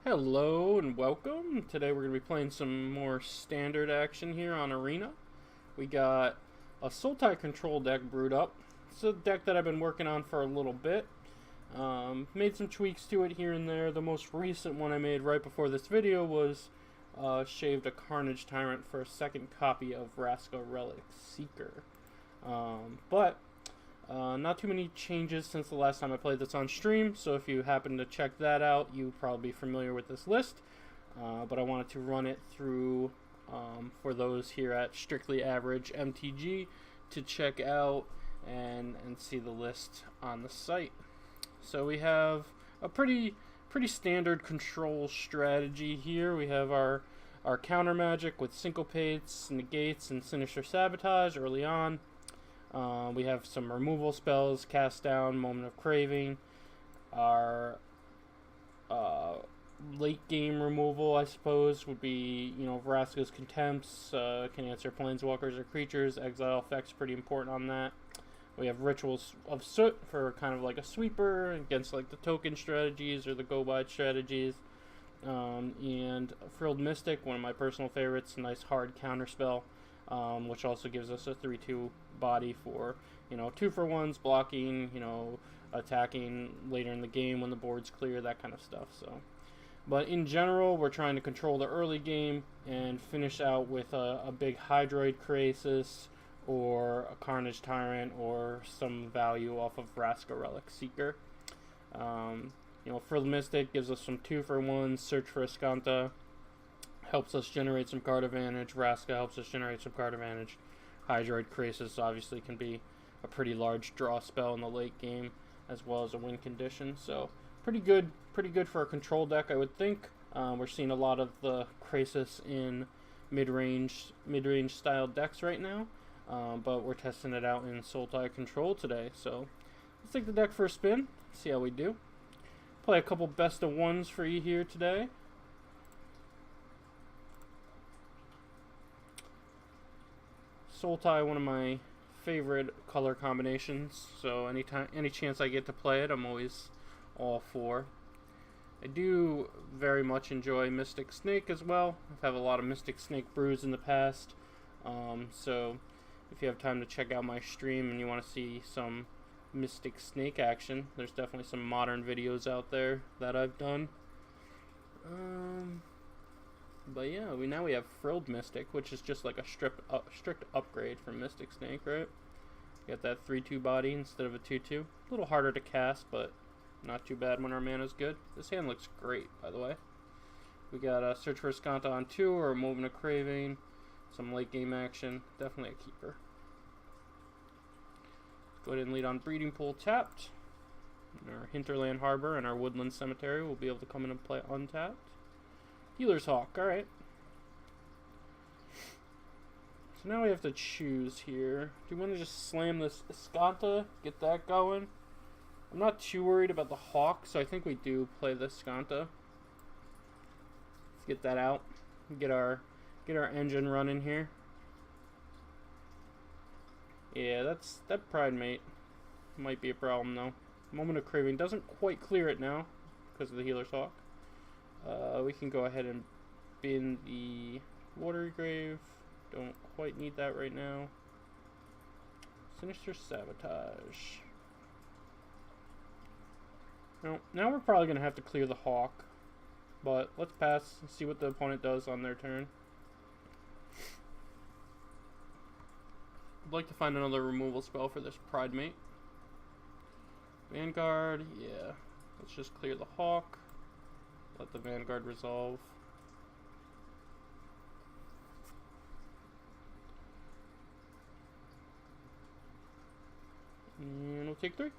Hello and welcome. Today we're going to be playing some more standard action here on Arena. We got a Sultai Control deck brewed up. It's a deck that I've been working on for a little bit. Made some tweaks to it here and there. The most recent one I made right before this video was shaved a Carnage Tyrant for a second copy of Vraska Relic Seeker. Not too many changes since the last time I played this on stream, so if you happen to check that out, you'll probably be familiar with this list. But I wanted to run it through for those here at Strictly Average MTG to check out and see the list on the site. So we have a pretty standard control strategy here. We have our counter magic with syncopates, negates, and sinister sabotage early on. We have some removal spells, cast down, moment of craving. Our late game removal, I suppose, would be, Vraska's Contempts, can answer planeswalkers or creatures. Exile effect's pretty important on that. We have Rituals of Soot for kind of like a sweeper against like the token strategies or the go-by strategies. And Frilled Mystic, one of my personal favorites, a nice hard counter spell. Which also gives us a 3/2 body for, 2-for-1s, blocking, attacking later in the game when the board's clear, that kind of stuff. So, but in general, we're trying to control the early game and finish out with a big Hydroid Krasis or a Carnage Tyrant or some value off of Vraska Relic Seeker. Frilled Mystic gives us some 2-for-1s, Search for Escanta. Helps us generate some card advantage. Vraska helps us generate some card advantage. Hydroid Krasis obviously can be a pretty large draw spell in the late game, as well as a win condition. So pretty good for a control deck, I would think. We're seeing a lot of the Krasis in mid-range style decks right now, but we're testing it out in Sultai Control today. So let's take the deck for a spin, see how we do. Play a couple best of ones for you here today. Sultai, one of my favorite color combinations, so any chance I get to play it, I'm always all for. I do very much enjoy Mystic Snake as well. I've had a lot of Mystic Snake brews in the past, so if you have time to check out my stream and you want to see some Mystic Snake action, there's definitely some modern videos out there that I've done. But yeah, now we have Frilled Mystic, which is just like a strict upgrade from Mystic Snake, right? Got that 3/2 body instead of a 2/2. A little harder to cast, but not too bad when our mana's good. This hand looks great, by the way. We got a Search for Escanta on 2 or a Moment of Craving. Some late game action. Definitely a keeper. Go ahead and lead on Breeding Pool tapped. Our Hinterland Harbor and our Woodland Cemetery will be able to come in and play untapped. Healer's Hawk, alright. So now we have to choose here. Do we want to just slam this Escanta, get that going? I'm not too worried about the Hawk, so I think we do play the Escanta. Let's get that out. Get our engine running here. Yeah, that Pride Mate might be a problem though. Moment of Craving doesn't quite clear it now because of the Healer's Hawk. We can go ahead and bin the Watery Grave. Don't quite need that right now. Sinister Sabotage. No, now we're probably going to have to clear the Hawk. But let's pass and see what the opponent does on their turn. I'd like to find another removal spell for this Pride Mate. Vanguard, yeah. Let's just clear the Hawk. Let the Vanguard resolve. And we'll take 3.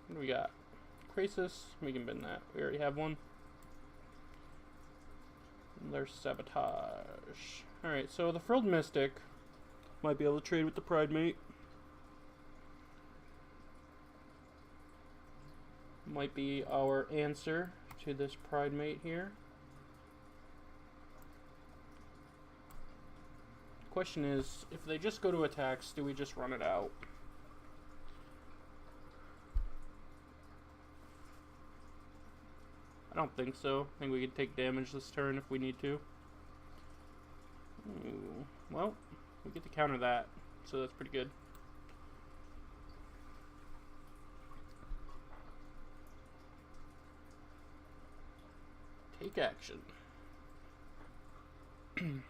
What do we got? Krasis. We can bin that. We already have one. And there's Sabotage. Alright, so the Frilled Mystic might be able to trade with the Pride Mate. Might be our answer to this Pride Mate here. Question is, if they just go to attacks, do we just run it out? don't think so. I think we can take damage this turn if we need to. Ooh, well, we get to counter that, so that's pretty good. Take action. Alright.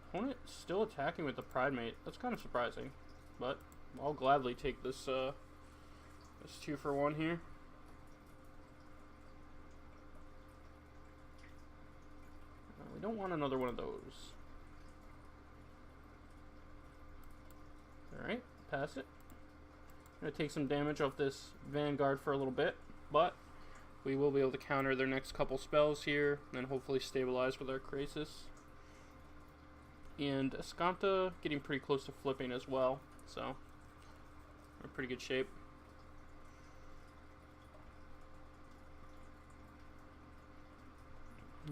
Opponent still attacking with the Pride Mate. That's kind of surprising, but I'll gladly take this this 2-for-1 here. We don't want another one of those. Alright, pass it. I'm going to take some damage off this Vanguard for a little bit, but we will be able to counter their next couple spells here, and hopefully stabilize with our Krasis. And Escanta getting pretty close to flipping as well, so we're in pretty good shape.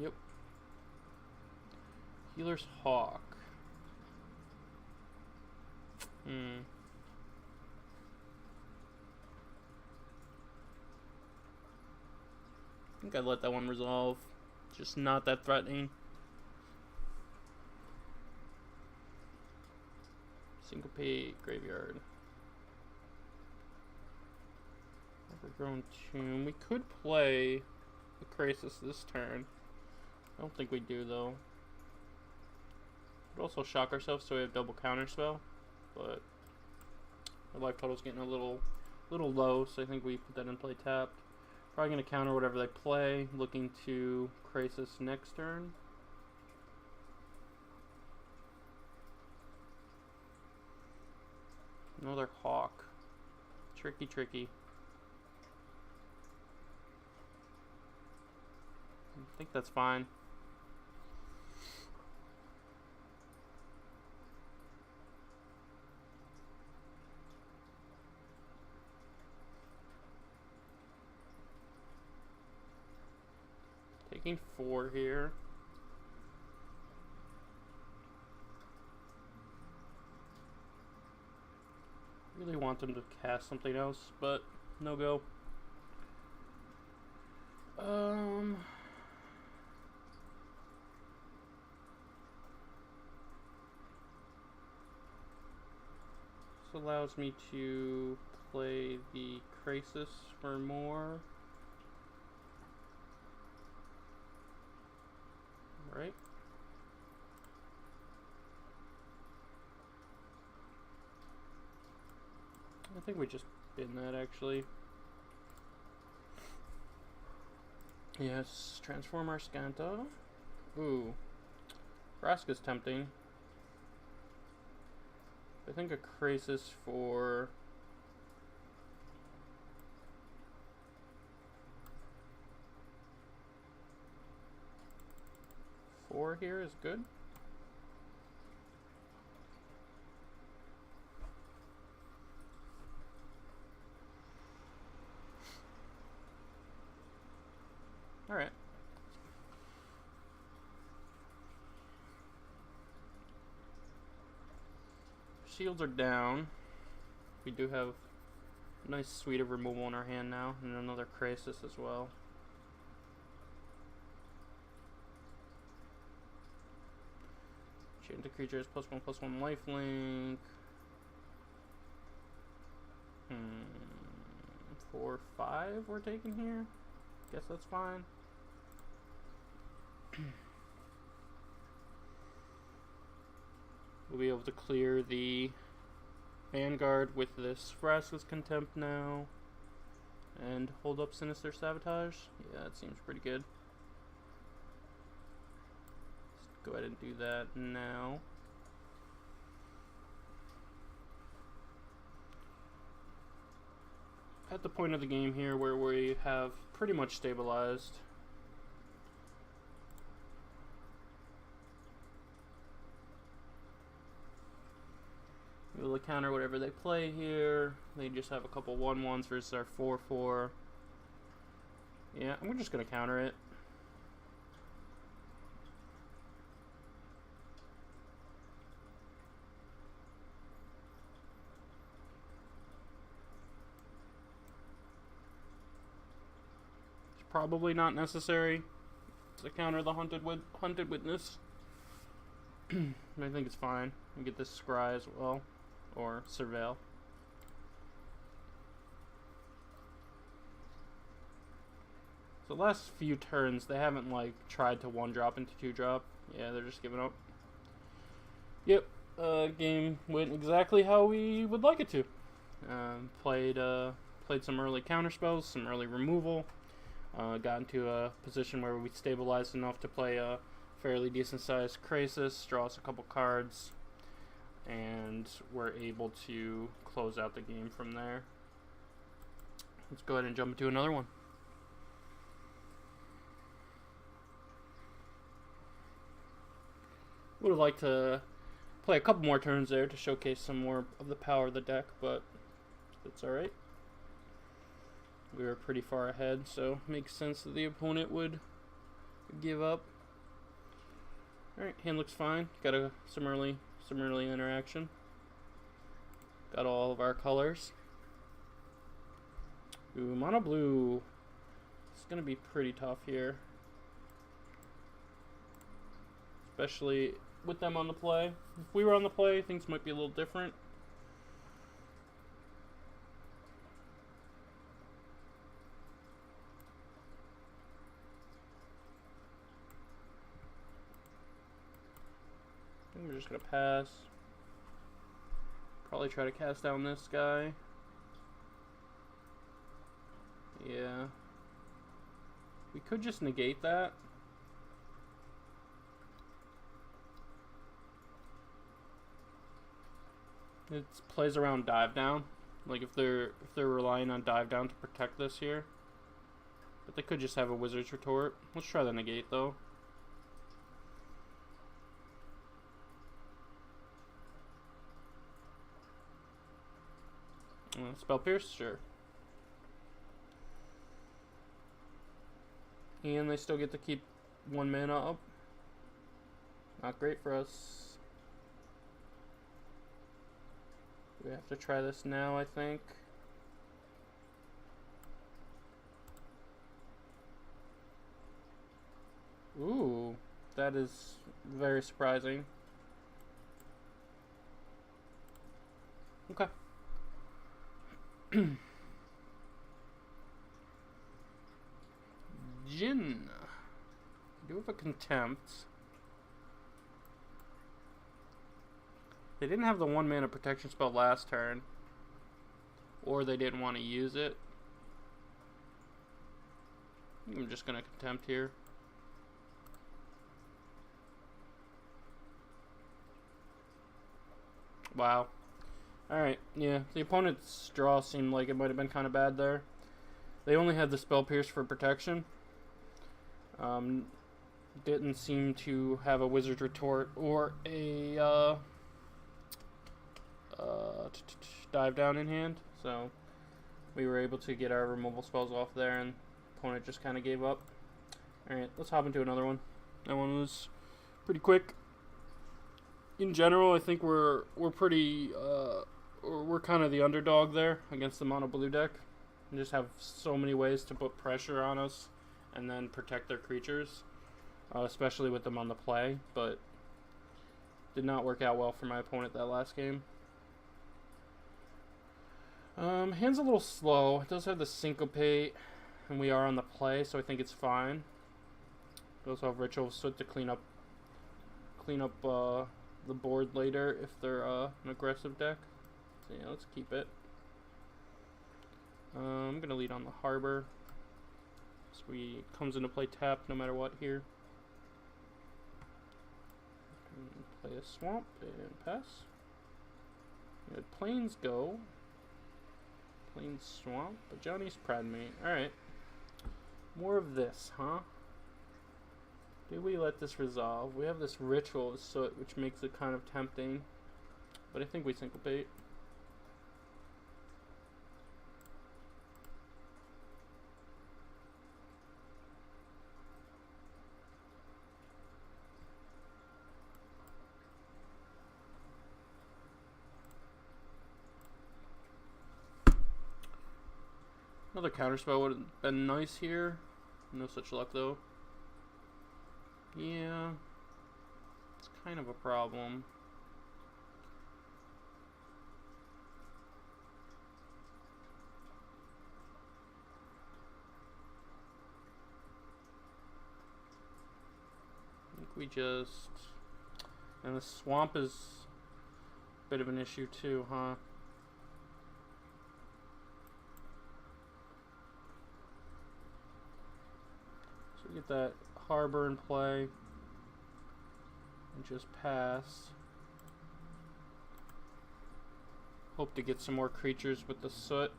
Yep. Healer's Hawk. I think I'd let that one resolve. Just not that threatening. Syncopate, Graveyard. Overgrown Tomb. We could play the Krasis this turn. I don't think we do though. We'd also shock ourselves so we have double counter spell, but our life total's getting a little low, so I think we put that in play tapped. Probably going to counter whatever they play, looking to Krasis next turn. Another Hawk. Tricky, tricky. I think that's fine. Taking 4 here. Really want them to cast something else, but no go. This allows me to play the Krasis for more. Right? I think we just bin that actually. Yes, transform our Scanta. Ooh. Vraska's tempting. I think a Krasis for here is good. All right. Shields are down. We do have a nice suite of removal in our hand now, and another Krasis as well. Chain to creatures +1/+1 lifelink. 4, 5 we're taking here. Guess that's fine. We'll be able to clear the Vanguard with this Vraska's Contempt now. And hold up Sinister Sabotage. Yeah, that seems pretty good. Let's go ahead and do that now. At the point of the game here where we have pretty much stabilized. We'll counter whatever they play here. They just have a couple 1/1s versus our 4/4. Yeah, we're just gonna counter it. probably not necessary to counter the Hunted Witness. I think it's fine. We get this Scry as well, or Surveil. So the last few turns, they haven't like tried to 1-drop into 2-drop. Yeah, they're just giving up. Yep, game went exactly how we would like it to. Played some early counter spells, some early removal. Got into a position where we stabilized enough to play a fairly decent sized Krasis, draw us a couple cards, and we're able to close out the game from there. Let's go ahead and jump into another one. Would have liked to play a couple more turns there to showcase some more of the power of the deck, but that's alright. We were pretty far ahead, so makes sense that the opponent would give up. Alright, hand looks fine. Got some early interaction. Got all of our colors. Ooh, mono blue. It's gonna be pretty tough here, especially with them on the play. If we were on the play, things might be a little different. I think we're just gonna pass. Probably try to cast down this guy. Yeah. We could just negate that. It plays around dive down. Like if they're relying on dive down to protect this here. But they could just have a Wizard's Retort. Let's try the negate though. Spell Pierce? Sure. And they still get to keep 1 mana up. Not great for us. We have to try this now, I think. Ooh, that is very surprising. Okay. Jin. Do have a Contempt. They didn't have the 1 mana protection spell last turn, or they didn't want to use it. I'm just gonna Contempt here. Wow. Alright, yeah. The opponent's draw seemed like it might have been kind of bad there. They only had the Spell Pierce for protection. Didn't seem to have a Wizard's Retort or a dive down in hand. So we were able to get our removal spells off there, and the opponent just kind of gave up. Alright, let's hop into another one. That one was pretty quick. In general, I think we're pretty we're kind of the underdog there against the mono blue deck. We just have so many ways to put pressure on us and then protect their creatures, especially with them on the play, but did not work out well for my opponent that last game. Hand's a little slow. It does have the Syncopate, and we are on the play, so I think it's fine. We also have Ritual of Soot to clean up the board later if they're an aggressive deck. So yeah, let's keep it. I'm gonna lead on the Harbor. So we comes into play tapped no matter what here. Play a Swamp and pass. Good. Plains go. Plains Swamp, but Johnny's Pradmate. Alright. More of this, huh? Do we let this resolve? We have this Ritual of Soot, which makes it kind of tempting. But I think we Syncopate. Another counterspell would have been nice here. No such luck though. Yeah, it's kind of a problem. I think we just... And the swamp is a bit of an issue too, huh? So we get that harbor in play and just pass. Hope to get some more creatures with the soot.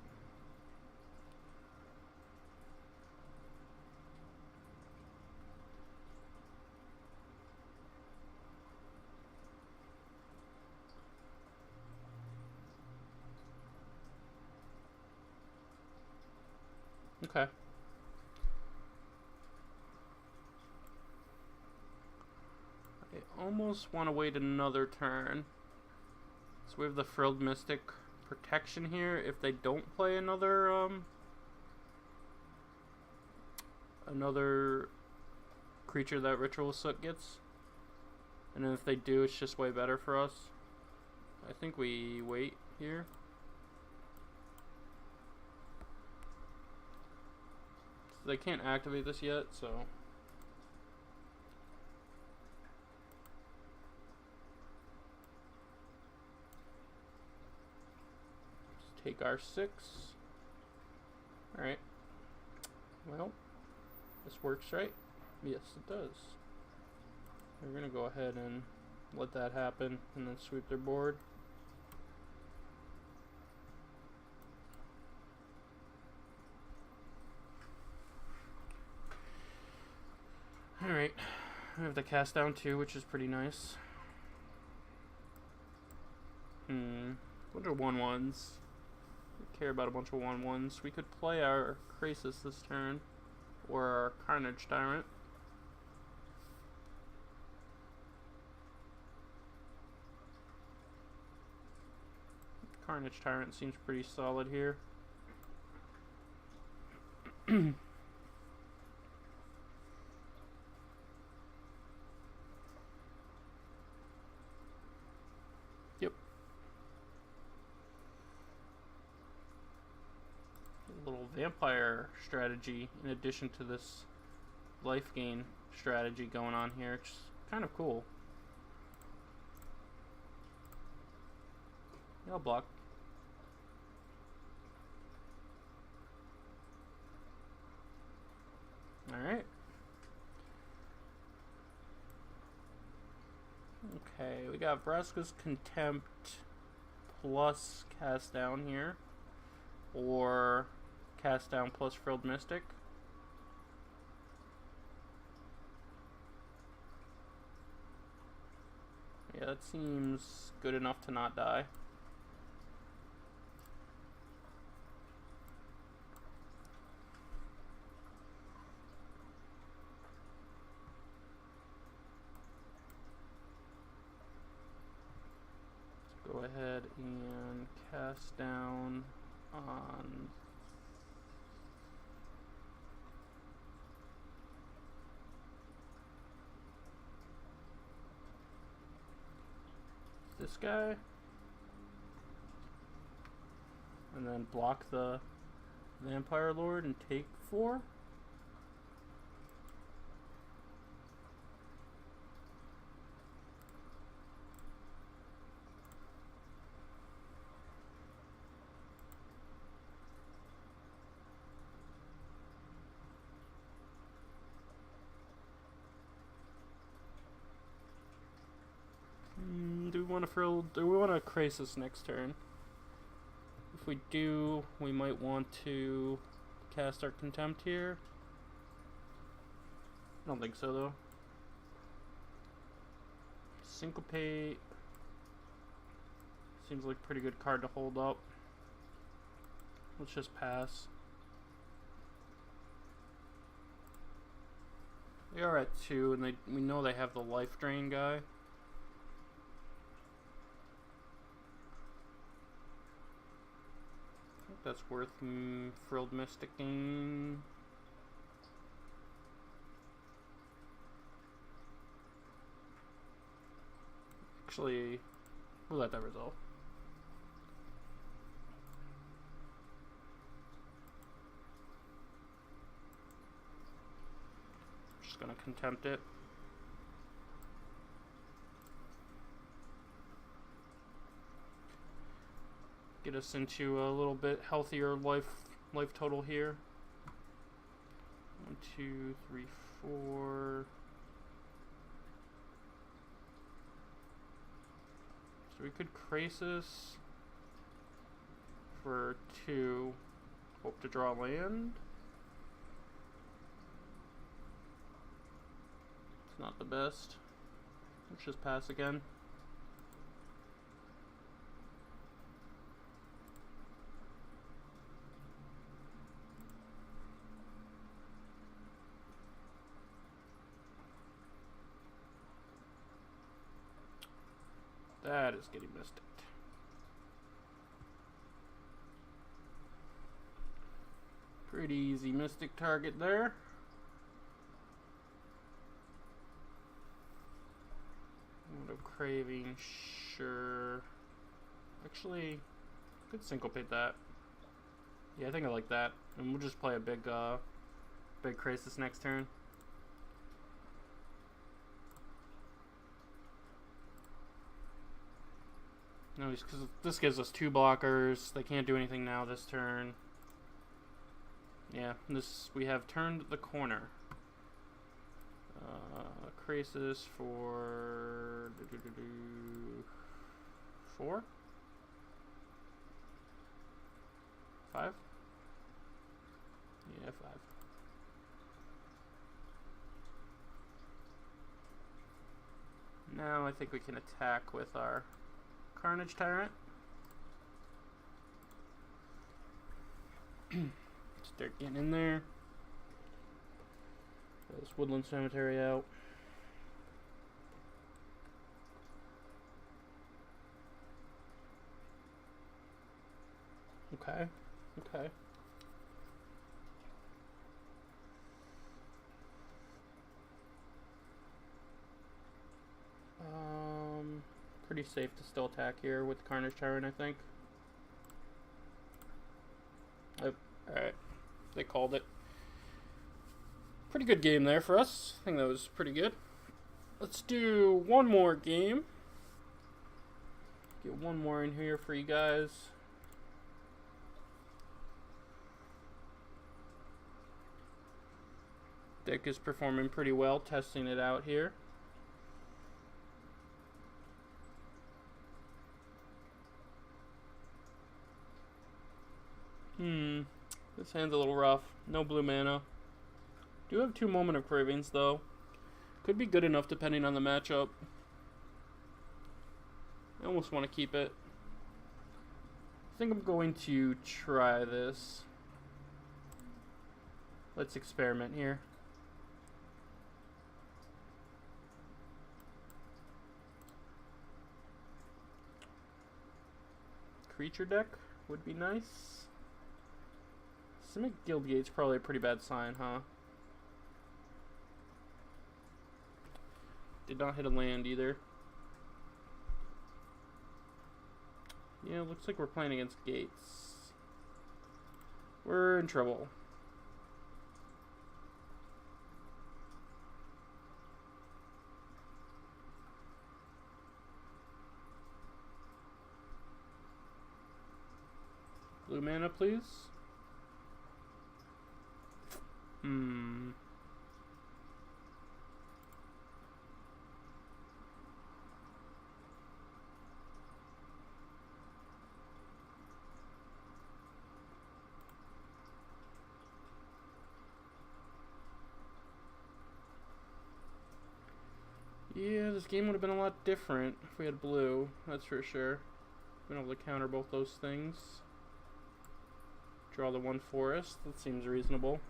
Okay. I almost want to wait another turn. So we have the Frilled Mystic protection here. If they don't play another creature that Ritual Soot gets, and then if they do, it's just way better for us. I think we wait here. So they can't activate this yet, so just take our 6. Alright. Well, this works, right? Yes, it does. We're gonna go ahead and let that happen and then sweep their board. Alright, we have the cast down 2, which is pretty nice. Bunch of 1/1s. We care about a bunch of 1/1s. We could play our Krasis this turn, or our Carnage Tyrant. Carnage Tyrant seems pretty solid here. Yep. A little vampire strategy in addition to this life gain strategy going on here. It's kind of cool. Yeah, I'll block. Alright. Okay, we got Vraska's Contempt plus Cast Down here. Or Cast Down plus Frilled Mystic. Yeah, that seems good enough to not die. Go ahead and cast down on this guy, and then block the Vampire Lord and take 4. Do we want to Krasis next turn? If we do, we might want to cast our Contempt here. I don't think so though. Syncopate seems like a pretty good card to hold up. Let's just pass. They are at 2, and we know they have the life drain guy. That's worth Frilled Mysticing. Actually, we'll let that resolve. Just gonna contempt it. Get us into a little bit healthier life total here. 1, 2, 3, 4. So we could Crisis for 2. Hope to draw land. It's not the best. Let's just pass again. That is getting Mystic. Pretty easy Mystic target there. What a craving, sure. Actually, could syncopate that. Yeah, I think I like that. And we'll just play a big Crisis next turn. No, because this gives us 2 blockers. They can't do anything now this turn. Yeah, we have turned the corner. Crisis for 4? 5? Yeah, 5. Now I think we can attack with our Carnage Tyrant. Start getting in there. Get this Woodland Cemetery out. Okay. Okay. Pretty safe to still attack here with Carnage Tyrant, I think. Oh, alright. They called it. Pretty good game there for us. I think that was pretty good. Let's do one more game. Get one more in here for you guys. Deck is performing pretty well, testing it out here. This hand's a little rough. No blue mana. Do have 2 Moment of Cravings, though. Could be good enough depending on the matchup. I almost want to keep it. I think I'm going to try this. Let's experiment here. Creature deck would be nice. Simic Guildgate's probably a pretty bad sign, huh? Did not hit a land either. Yeah, looks like we're playing against Gates. We're in trouble. Blue mana, please. Yeah, this game would have been a lot different if we had blue, that's for sure. Been able to counter both those things. Draw the 1 forest, that seems reasonable.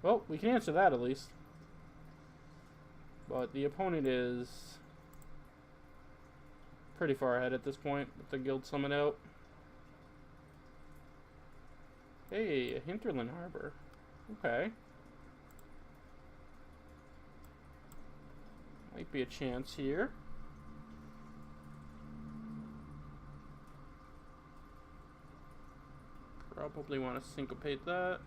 Well, we can answer that at least. But the opponent is pretty far ahead at this point with the guild summon out. Hey, a Hinterland Harbor. Okay. Might be a chance here. Probably want to syncopate that.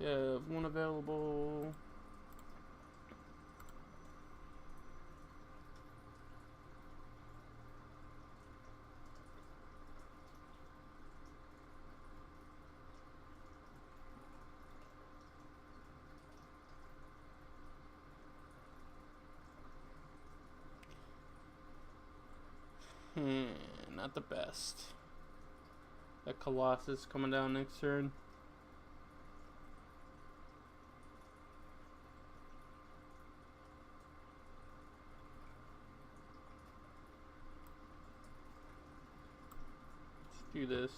Yeah, one available. Not the best. That Colossus coming down next turn. Let's do this.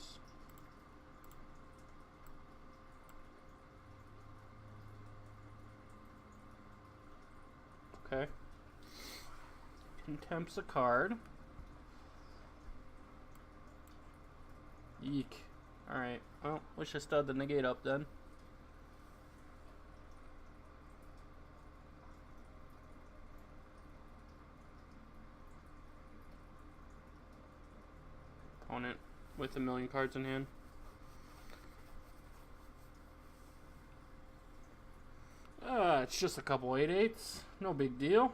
Okay. Contempts a card. Eek. Alright. Well, wish I still had the negate up then. Opponent with a million cards in hand. It's just a couple 8/8s. No big deal.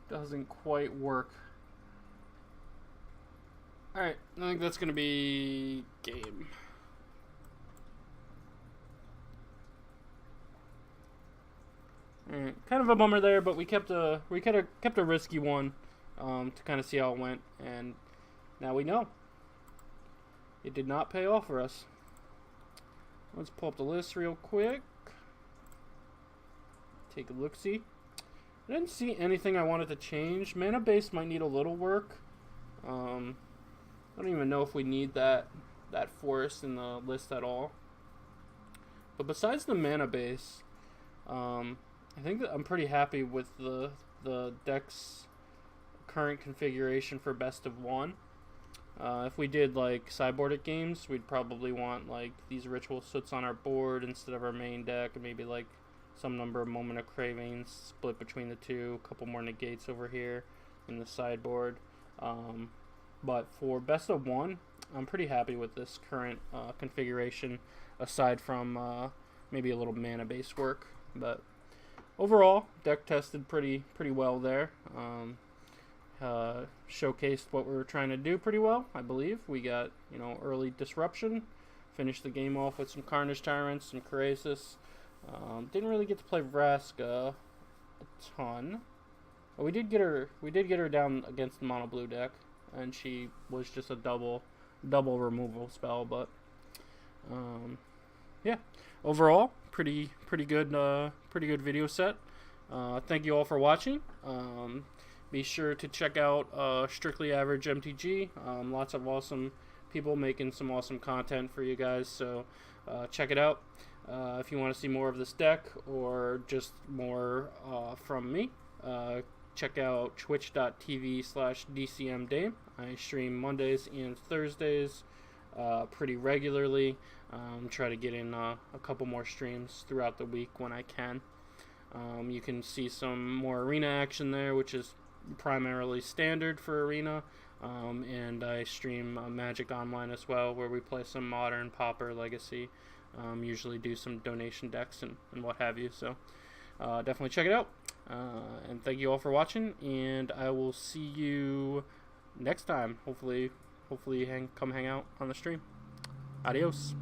Doesn't quite work. Alright, I think that's going to be game. Alright, kind of a bummer there, but we kept a risky one to kind of see how it went, and now we know. It did not pay off for us. Let's pull up the list real quick. Take a look-see. I didn't see anything I wanted to change. Mana base might need a little work. I don't even know if we need that forest in the list at all. But besides the mana base, I think that I'm pretty happy with the deck's current configuration for best of one. If we did like sideboarded games, we'd probably want like these ritual soots on our board instead of our main deck, and maybe like some number of Moment of Cravings split between the two, a couple more negates over here in the sideboard. But for best of one, I'm pretty happy with this current configuration, aside from maybe a little mana base work. But overall, deck tested pretty well there. Showcased what we were trying to do pretty well, I believe. We got, early disruption, finished the game off with some Carnage Tyrants, some Kerasis. Didn't really get to play Vraska a ton. But we did get her down against the mono blue deck, and she was just a double removal spell. But yeah, overall, pretty good video set. Thank you all for watching. Be sure to check out Strictly Average MTG. Lots of awesome people making some awesome content for you guys, so check it out. If you want to see more of this deck or just more from me, check out twitch.tv/DCMDame. I stream Mondays and Thursdays pretty regularly. Try to get in a couple more streams throughout the week when I can. You can see some more arena action there, which is primarily standard for arena, and I stream Magic Online as well, where we play some Modern, Pauper, Legacy, usually do some donation decks and what have you, so definitely check it out, and thank you all for watching, and I will see you next time. Hopefully come hang out on the stream. Adios.